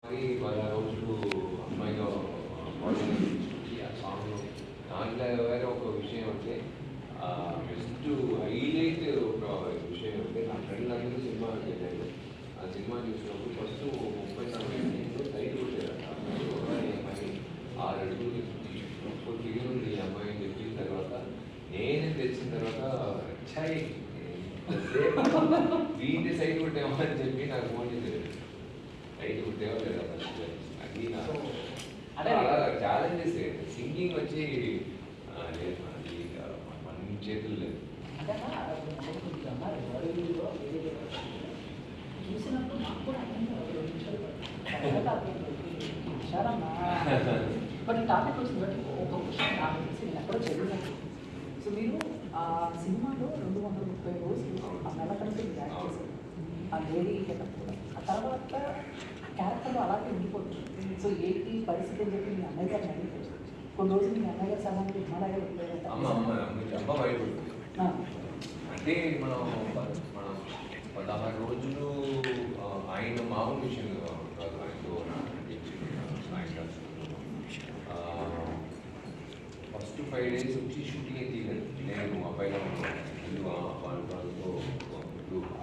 వాళ్ళ రోజులు అమ్మాయిగా ఆ సాంగ్ దాంట్లో వేరే ఒక విషయం అంటే బెస్ట్ హైలైట్ ఒక విషయం అంటే నా ఫ్రెండ్ అందరూ సినిమా వెళ్ళారు. ఆ సినిమా చూసినప్పుడు ఫస్ట్ 30 టైటిల్ వచ్చారట. అమ్మాయి 6 అడుగులు దిగుంది ఈ అమ్మాయి అని చెప్పిన తర్వాత నేనే తెచ్చిన తర్వాత ఛాయ్ వీటి సైడ్ కొట్టేమో అని చెప్పి నాకు ఫోన్ చేశారు. సైడ్ కొట్టేవో లేదా ఫస్ట్ అది అలా ఛాలెంజెస్ సింగింగ్ వచ్చి లేదు అది మన చేతులు లేదు. చూసినప్పుడు నాకు కూడా బట్ ఈ టాపిక్ వచ్చింది బట్టి ఒక క్వశ్చన్ నాకు తెలిసి నేను ఎక్కడో చదివినట్టు. సో మీరు ఆ సినిమాలో 230 రోజులు ఆ నెల కంటే మీరు యాక్ట్ చేశారు ఆ లేడీ గెటప్ కూడా. ఆ తర్వాత ఆ క్యారెక్టర్లో అలాగే ఉండిపోవచ్చు. సో ఏంటి పరిస్థితి అని చెప్పి మీ అన్నయ్య గారిని అడిగిపోవచ్చు. కొన్ని రోజులు మీ అన్నయ్య గారు సలహా హిమాలయ అంటే మనం 16 రోజులు ఆయన మామూలు విషయం కాదు. ఆయనతో ఫస్ట్ 5 days వచ్చి షూటింగ్ తీయలేదు. నేను అబ్బాయిలో వాళ్ళతో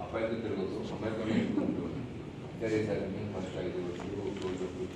అబ్బాయితో తిరగదు అమ్మాయితో నేర్చుకుంటూ సరే సార్ ఫస్ట్ 5 రోజులు